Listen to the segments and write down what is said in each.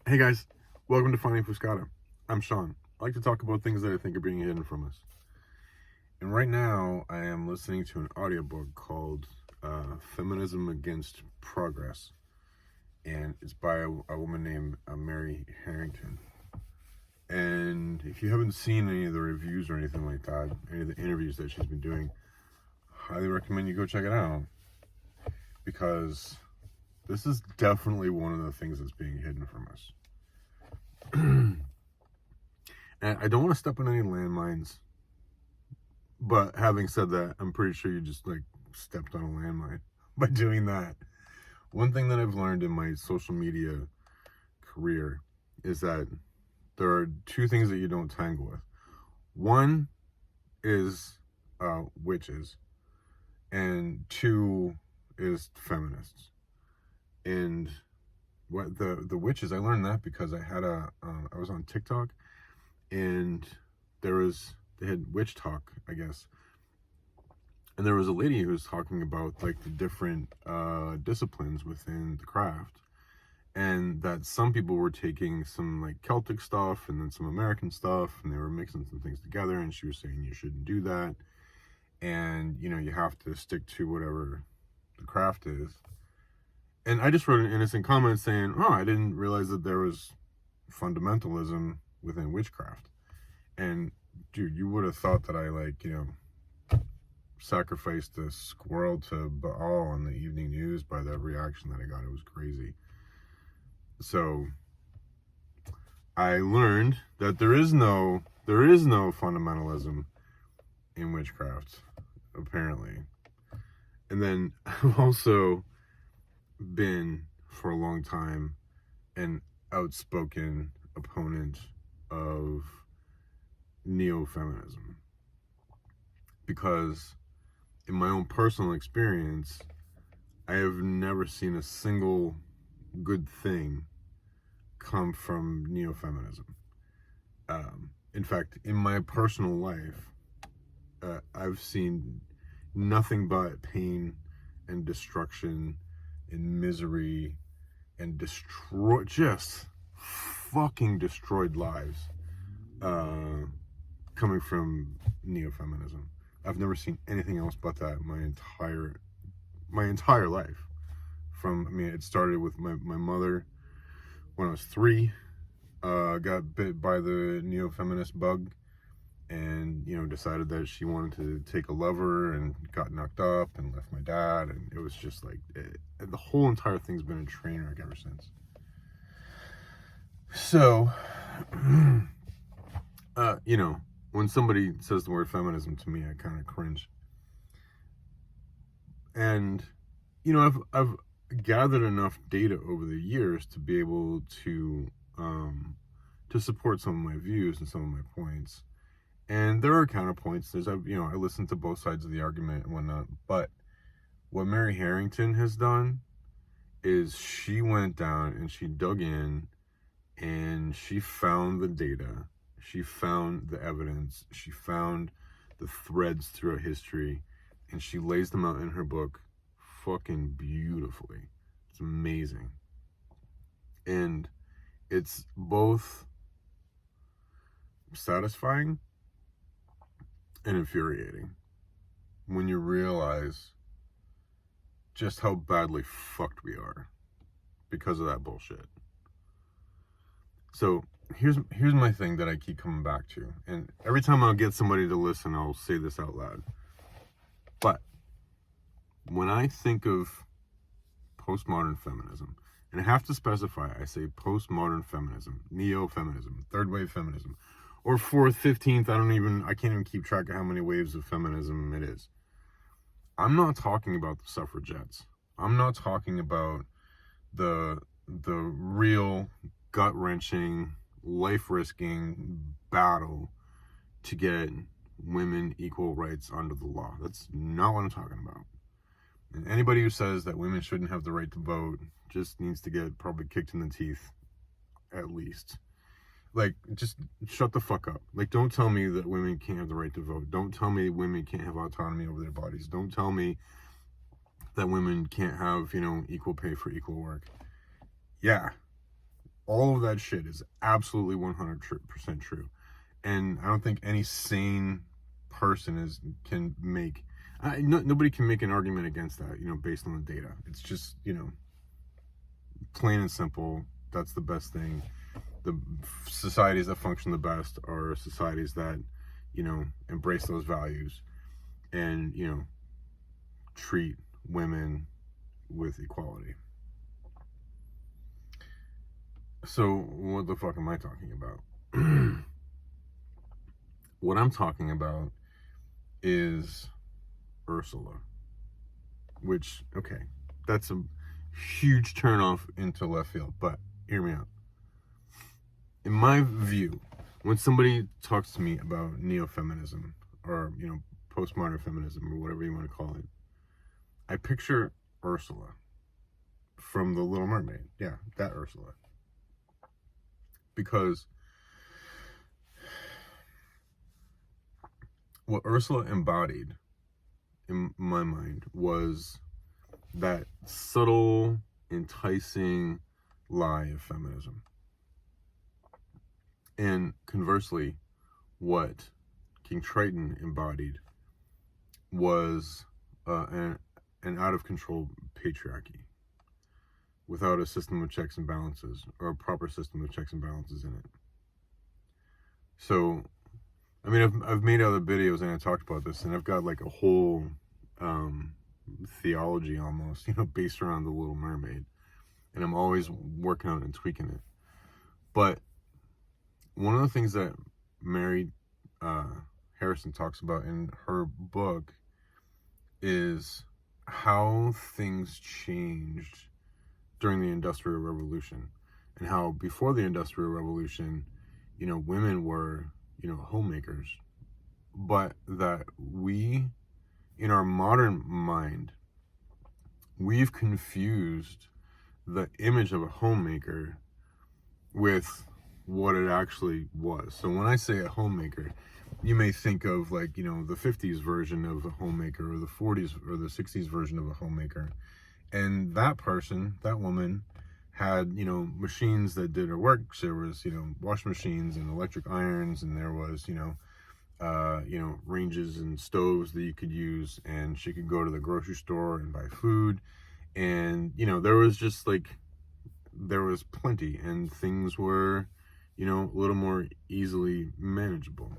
Hey guys, welcome to Finding Fuscata. I'm Sean. I like to talk about things that I think are being hidden from us. And right now, I am listening to an audiobook called Feminism Against Progress. And it's by a woman named Mary Harrington. And if you haven't seen any of the reviews or anything like that, any of the interviews that she's been doing, highly recommend you go check it out. Because this is definitely one of the things that's being hidden from us. And I don't want to step on any landmines, but having said that, I'm pretty sure you just stepped on a landmine by doing that. One thing that I've learned in my social media career is that there are two things that you don't tangle with. One is witches, and two is feminists. And what the witches, I learned that because I was on TikTok, and they had witch talk, I guess, and there was a lady who was talking about the different disciplines within the craft, and that some people were taking some Celtic stuff and then some American stuff, and they were mixing some things together, and she was saying you shouldn't do that, and you have to stick to whatever the craft is. And I just wrote an innocent comment saying, oh, I didn't realize that there was fundamentalism within witchcraft. And dude, you would have thought that I sacrificed a squirrel to Baal on the evening news by the reaction that I got. It was crazy. So I learned that there is no fundamentalism in witchcraft, apparently. And then I've also been for a long time an outspoken opponent of neo-feminism, because in my own personal experience, I have never seen a single good thing come from neo-feminism. In fact, in my personal life, I've seen nothing but pain and destruction and misery and just fucking destroyed lives coming from neo-feminism. I've never seen anything else but that my entire life. It started with my mother when I was 3. Got bit by the neo-feminist bug, and decided that she wanted to take a lover, and got knocked up and left my dad, and it was just the whole entire thing's been a train wreck ever since. So when somebody says the word feminism to me, I kind of cringe. And I've gathered enough data over the years to be able to support some of my views and some of my points. And there are counterpoints. I listen to both sides of the argument and whatnot. But what Mary Harrington has done is she went down and she dug in, and she found the data. She found the evidence. She found the threads throughout history, and she lays them out in her book fucking beautifully. It's amazing. And it's both satisfying and infuriating when you realize just how badly fucked we are because of that bullshit. So here's my thing that I keep coming back to, and every time I'll get somebody to listen, I'll say this out loud. But when I think of postmodern feminism, and I have to specify, I say postmodern feminism, neo-feminism, third wave feminism, or fourth, 15th, I can't even keep track of how many waves of feminism it is. I'm not talking about the suffragettes. I'm not talking about the real gut-wrenching, life-risking battle to get women equal rights under the law. That's not what I'm talking about. And anybody who says that women shouldn't have the right to vote just needs to get probably kicked in the teeth, at least. Just shut the fuck up. Don't tell me that women can't have the right to vote. Don't tell me women can't have autonomy over their bodies. Don't tell me that women can't have, equal pay for equal work. Yeah, All of that shit is absolutely 100% true. And I don't think any sane person can make, nobody can make an argument against that, based on the data. It's just, plain and simple. That's the best thing. The societies that function the best are societies that, embrace those values and, treat women with equality. So what the fuck am I talking about? What I'm talking about is Ursula, which, okay, that's a huge turnoff into left field, but hear me out. In my view, when somebody talks to me about neo-feminism or, postmodern feminism or whatever you want to call it, I picture Ursula from the Little Mermaid. Yeah, that Ursula. Because what Ursula embodied, in my mind, was that subtle, enticing lie of feminism. And conversely, what King Triton embodied was an out-of-control patriarchy without a system of checks and balances, or a proper system of checks and balances in it. So, I mean, I've made other videos and I talked about this, and I've got like a whole theology almost, based around the Little Mermaid, and I'm always working on it and tweaking it. But one of the things that Mary Harrington talks about in her book is how things changed during the Industrial Revolution, and how before the Industrial Revolution, women were, homemakers, but that we, in our modern mind, we've confused the image of a homemaker with what it actually was. So when I say a homemaker, you may think of like, the 50s version of a homemaker, or the 40s or the 60s version of a homemaker. And that person, that woman, had, machines that did her work. There was, washing machines and electric irons, and there was, ranges and stoves that you could use, and she could go to the grocery store and buy food. And, there was just like, there was plenty, and things were, a little more easily manageable.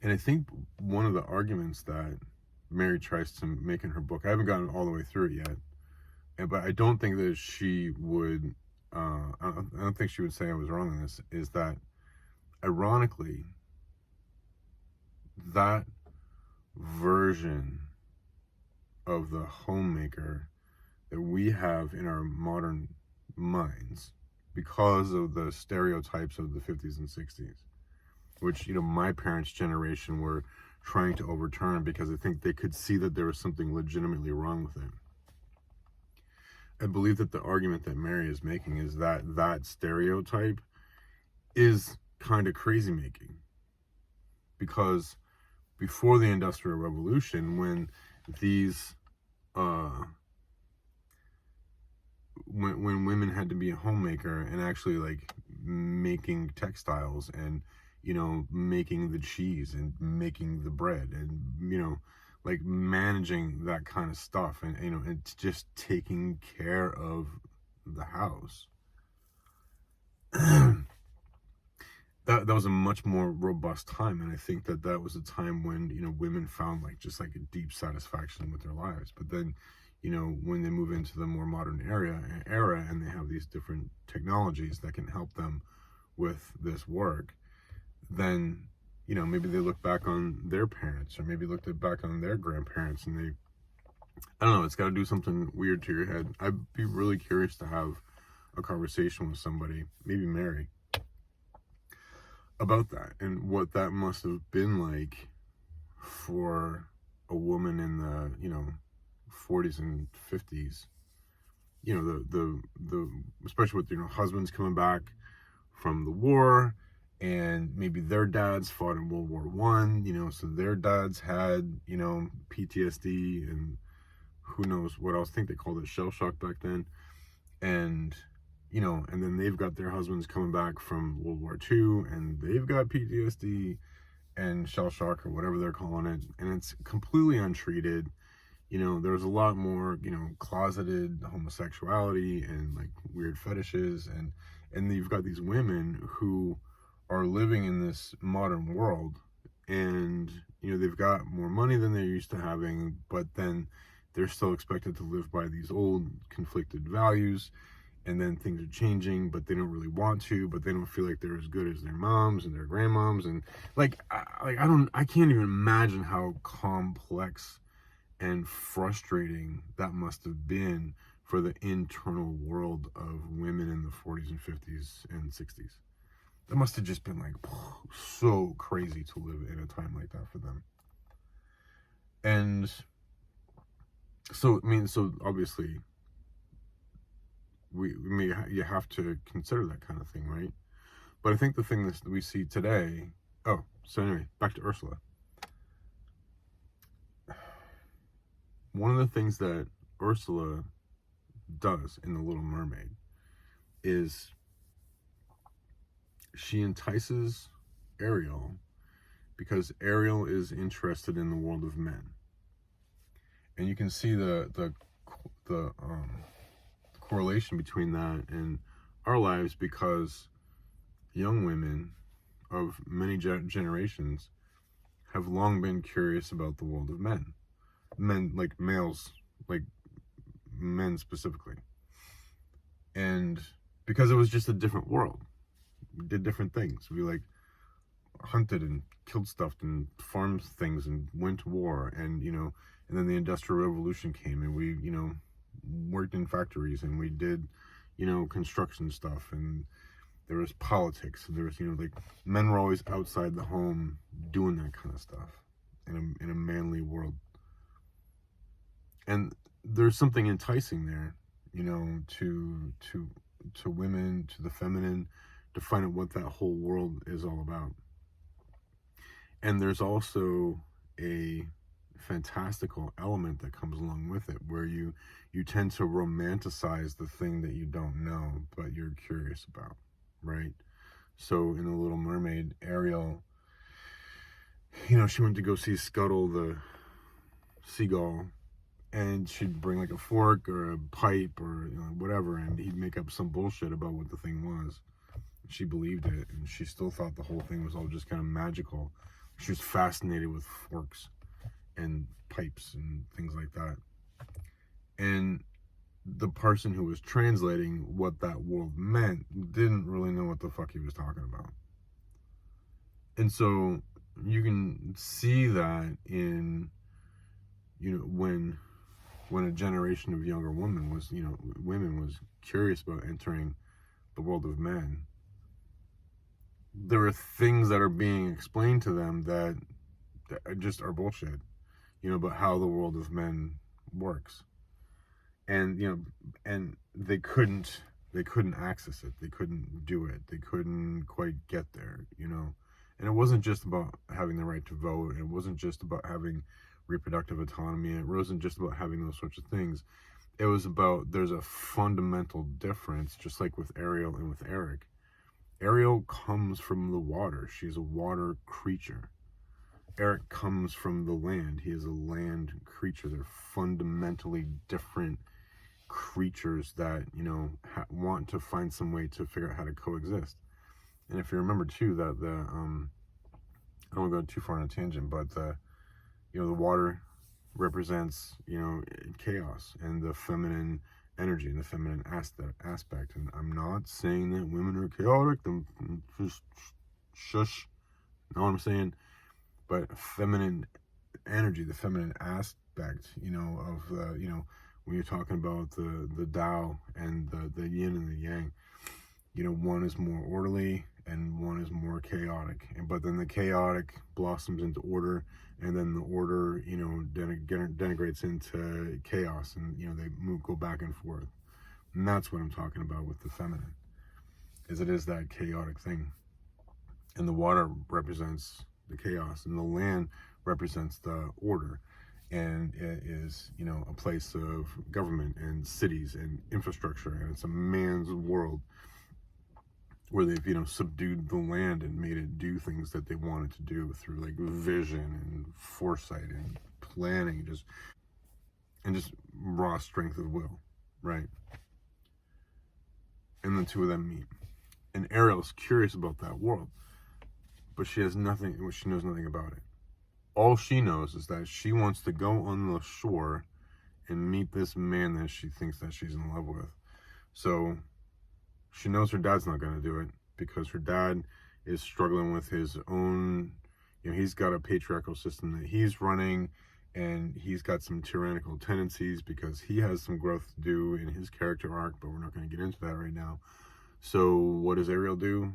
And I think one of the arguments that Mary tries to make in her book, I haven't gotten all the way through it yet, but I don't think that she would, I don't think she would say I was wrong on this, is that ironically, that version of the homemaker that we have in our modern minds, because of the stereotypes of the 50s and 60s, which, my parents' generation were trying to overturn because I think they could see that there was something legitimately wrong with it. I believe that the argument that Mary is making is that that stereotype is kind of crazy making. Because before the Industrial Revolution, when these when women had to be a homemaker and actually like making textiles and making the cheese and making the bread and like managing that kind of stuff, and it's just taking care of the house, that was a much more robust time. And I think that was a time when women found like just like a deep satisfaction with their lives. But then when they move into the more modern era and they have these different technologies that can help them with this work, then maybe they look back on their parents, or maybe looked back on their grandparents, and they, I don't know, it's got to do something weird to your head. I'd be really curious to have a conversation with somebody, maybe Mary, about that, and what that must have been like for a woman in the 40s and 50s, the especially with husbands coming back from the war, and maybe their dads fought in World War I, so their dads had PTSD and who knows what else. I think they called it shell shock back then. And and then they've got their husbands coming back from World War II, and they've got PTSD and shell shock or whatever they're calling it, and it's completely untreated. There's a lot more, closeted homosexuality and like weird fetishes, and you've got these women who are living in this modern world, and they've got more money than they're used to having, but then they're still expected to live by these old conflicted values, and then things are changing, but they don't really want to, but they don't feel like they're as good as their moms and their grandmoms, and I can't even imagine how complex and frustrating that must have been for the internal world of women in the 40s and 50s and 60s. That must have just been like so crazy to live in a time like that for them. And so obviously you have to consider that kind of thing, right? But I think the thing that we see today, so anyway, back to Ursula. One of the things that Ursula does in The Little Mermaid is she entices Ariel because Ariel is interested in the world of men. And you can see the correlation between that and our lives, because young women of many generations have long been curious about the world of men, like males, like men specifically. And because it was just a different world, we did different things. We like hunted and killed stuff and farmed things and went to war, and and then the Industrial Revolution came, and we worked in factories, and we did construction stuff, and there was politics, and there was like men were always outside the home doing that kind of stuff in a manly world. And there's something enticing there, to women, to the feminine, to find out what that whole world is all about. And there's also a fantastical element that comes along with it, where you tend to romanticize the thing that you don't know but you're curious about, right? So in The Little Mermaid, Ariel, she went to go see Scuttle the seagull, and she'd bring like a fork or a pipe or whatever, and he'd make up some bullshit about what the thing was. She believed it, and she still thought the whole thing was all just kind of magical. She was fascinated with forks and pipes and things like that. And the person who was translating what that world meant didn't really know what the fuck he was talking about. And so you can see that in when a generation of younger women was curious about entering the world of men, there are things that are being explained to them that just are bullshit, about how the world of men works. And and they couldn't access it, they couldn't do it, they couldn't quite get there, and it wasn't just about having the right to vote, it wasn't just about having reproductive autonomy, it wasn't just about having those sorts of things. It was about, there's a fundamental difference, just like with Ariel and with Eric. Ariel comes from the water, she's a water creature. Eric comes from the land, he is a land creature. They're fundamentally different creatures that want to find some way to figure out how to coexist. And if you remember too, that I don't want to go too far on a tangent, but the water represents chaos and the feminine energy and the feminine aspect. And I'm not saying that women are chaotic, just shush, know what I'm saying? But feminine energy, the feminine aspect, of when you're talking about the Tao and the yin and the yang, one is more orderly and one is more chaotic. But then the chaotic blossoms into order, and then the order, denigrates into chaos, and they go back and forth. And that's what I'm talking about with the feminine, is it is that chaotic thing. And the water represents the chaos, and the land represents the order. and it is, you know, a place of government and cities and infrastructure, and it's a man's world where they've, you know, subdued the land and made it do things that they wanted to do through like vision and foresight and planning, just raw strength of will, right? And the two of them meet, and Ariel's curious about that world, but she knows nothing about it. All she knows is that she wants to go on the shore and meet this man that she thinks that she's in love with. So she knows her dad's not going to do it, because her dad is struggling with his own, you know, he's got a patriarchal system that he's running, and he's got some tyrannical tendencies because he has some growth to do in his character arc, but we're not going to get into that right now. So what does Ariel do?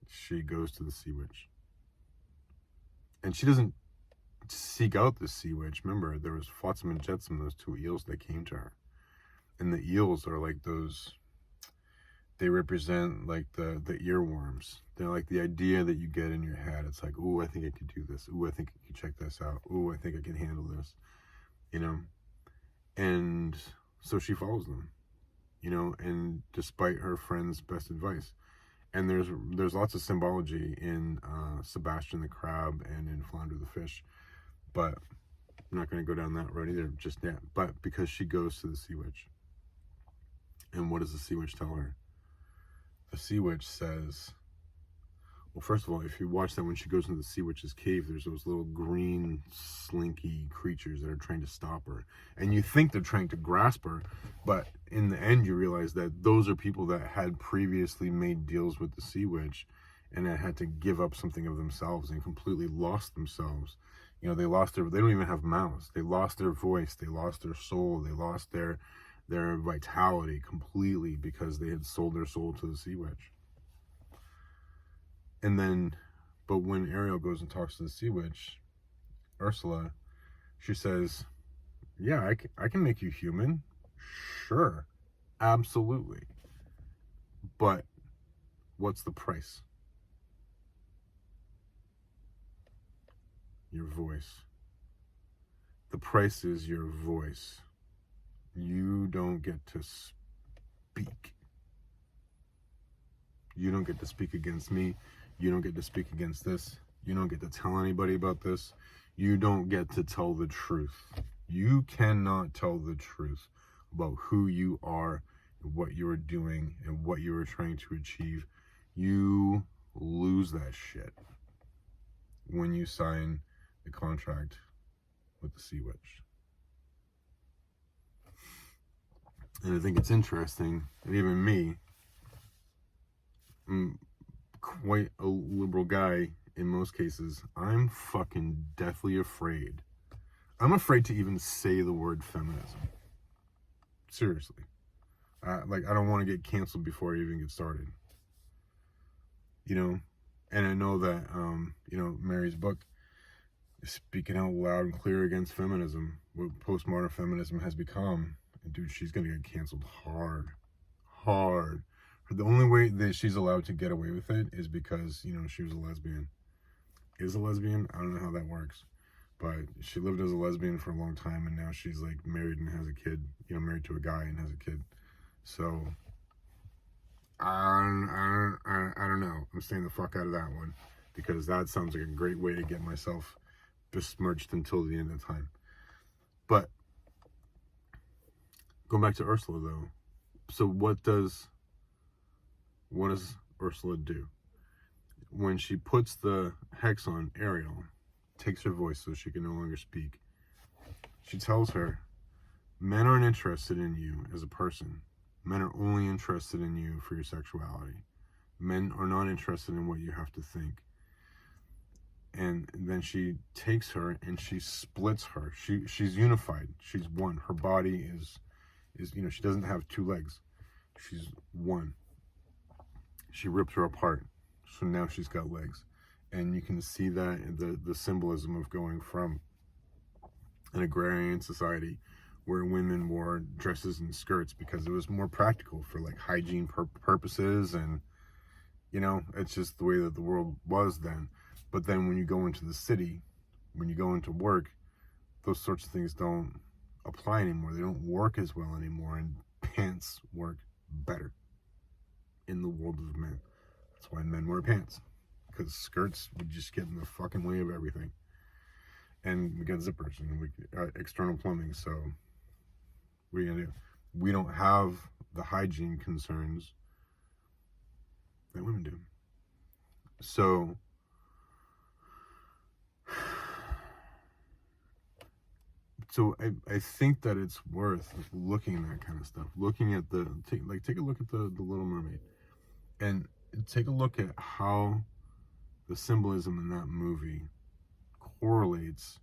She goes to the sea witch. And she doesn't seek out the sea witch. Remember, there was Flotsam and Jetsam, those two eels that came to her. And the eels are like those, they represent like the earworms. They're like the idea that you get in your head. It's like, ooh, I think I could do this. Ooh, I think I could check this out. Ooh, I think I can handle this. You know? And so she follows them, you know, and despite her friend's best advice. And there's lots of symbology in Sebastian the crab and in Flounder the fish, but I'm not going to go down that road either just yet. But because she goes to the sea witch, and what does the sea witch tell her? The sea witch says, well, first of all, if you watch that, when she goes into the sea witch's cave, there's those little green, slinky creatures that are trying to stop her. And you think they're trying to grasp her, but in the end, you realize that those are people that had previously made deals with the sea witch and that had to give up something of themselves and completely lost themselves. You know, they don't even have mouths. They lost their voice. They lost their soul. They lost their vitality completely because they had sold their soul to the sea witch. And then, but when Ariel goes and talks to the sea witch, Ursula, she says, yeah, I can make you human. Sure, absolutely. But what's the price? Your voice. The price is your voice. You don't get to speak. You don't get to speak against me. You don't get to speak against this. You don't get to tell anybody about this. You don't get to tell the truth. You cannot tell the truth about who you are, and what you are doing, and what you are trying to achieve. You lose that shit when you sign the contract with the sea witch. And I think it's interesting that even me, I'm quite a liberal guy in most cases, I'm fucking deathly afraid. I'm afraid to even say the word feminism. Seriously. Like, I don't want to get canceled before I even get started. You know? And I know that, you know, Mary's book is speaking out loud and clear against feminism, what postmodern feminism has become. And dude, she's going to get canceled hard. Hard. The only way that she's allowed to get away with it is because, you know, she was a lesbian. Is a lesbian? I don't know how that works. But she lived as a lesbian for a long time, and now she's like married and has a kid, you know, married to a guy and has a kid. So, I don't know. I'm staying the fuck out of that one, because that sounds like a great way to get myself besmirched until the end of time. But, going back to Ursula though, so what does Ursula do? When she puts the hex on Ariel, takes her voice so she can no longer speak, she tells her, men aren't interested in you as a person. Men are only interested in you for your sexuality. Men are not interested in what you have to think. And then she takes her and she splits her. She's unified. She's one. Her body is, you know, she doesn't have two legs. She's one. She rips her apart. So now she's got legs. And you can see that in the symbolism of going from an agrarian society where women wore dresses and skirts because it was more practical for like hygiene purposes, and you know, it's just the way that the world was then. But then when you go into the city, when you go into work, those sorts of things don't apply anymore. They don't work as well anymore, and pants work better in the world of men. That's why men wear pants, because skirts would just get in the fucking way of everything. And we got zippers and we external plumbing, so what are you gonna do? We don't have the hygiene concerns that women do. So I think that it's worth looking at that kind of stuff. Looking at take a look at the Little Mermaid, and take a look at how the symbolism in that movie correlates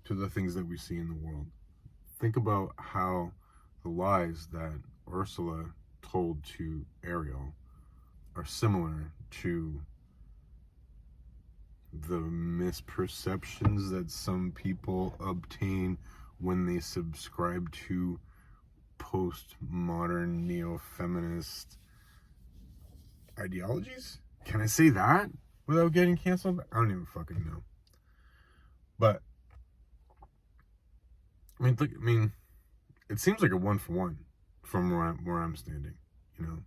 to the things that we see in the world. Think about how the lies that Ursula told to Ariel are similar to the misperceptions that some people obtain when they subscribe to postmodern neo-feminist ideologies. Can I say that without getting canceled? I don't even fucking know. But I mean, it seems like a 1-for-1 from where I'm standing, you know.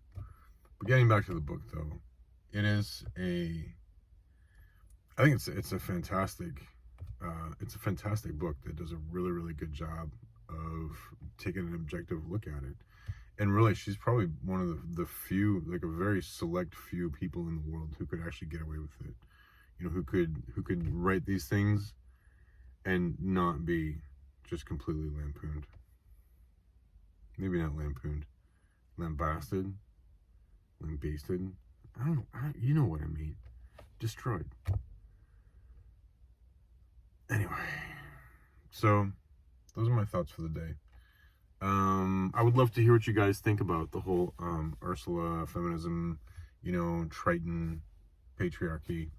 But getting back to the book, though, I think it's a fantastic book that does a really, really good job of taking an objective look at it. And really, she's probably one of the few, like a very select few people in the world who could actually get away with it. You know, who could write these things and not be just completely lampooned. Maybe not lampooned, lambasted, lambasted. I don't know. You know what I mean. Destroyed. Anyway, so those are my thoughts for the day. I would love to hear what you guys think about the whole Ursula, feminism, you know, Triton, patriarchy,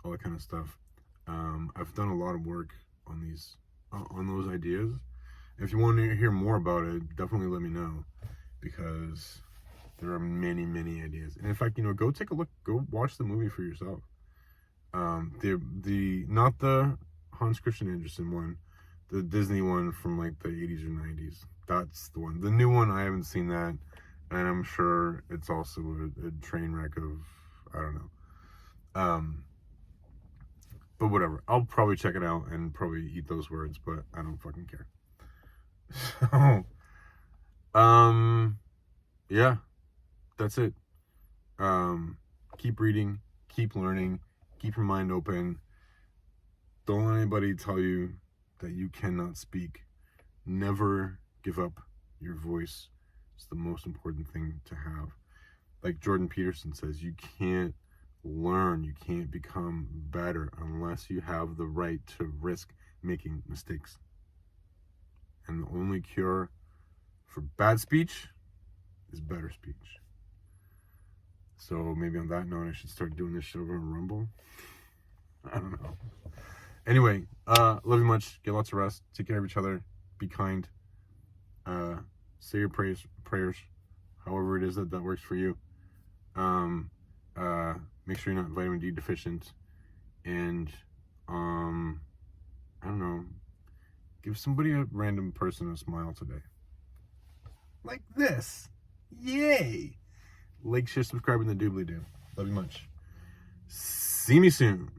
all that kind of stuff. I've done a lot of work on those ideas. If you want to hear more about it, definitely let me know, because there are many, many ideas. And in fact, you know, go take a look, go watch the movie for yourself. Not the Hans Christian Andersen one, the Disney one from like the 80s or 90s. That's the one. The new one, I haven't seen that, and I'm sure it's also a train wreck of, I don't know. But whatever. I'll probably check it out and probably eat those words, but I don't fucking care. So, yeah, that's it. Keep reading, keep learning, keep your mind open. Don't let anybody tell you that you cannot speak. Never give up your voice. It's the most important thing to have. Like Jordan Peterson says, you can't learn, you can't become better unless you have the right to risk making mistakes. And the only cure for bad speech is better speech. So maybe on that note, I should start doing this shit over on Rumble. I don't know. Anyway, love you much. Get lots of rest. Take care of each other. Be kind. Say your prayers, however it is that works for you. Make sure you're not vitamin D deficient. And, I don't know. Give somebody, a random person, a smile today. Like this. Yay! Like, share, subscribe, and the doobly-doo. Love you much. See me soon.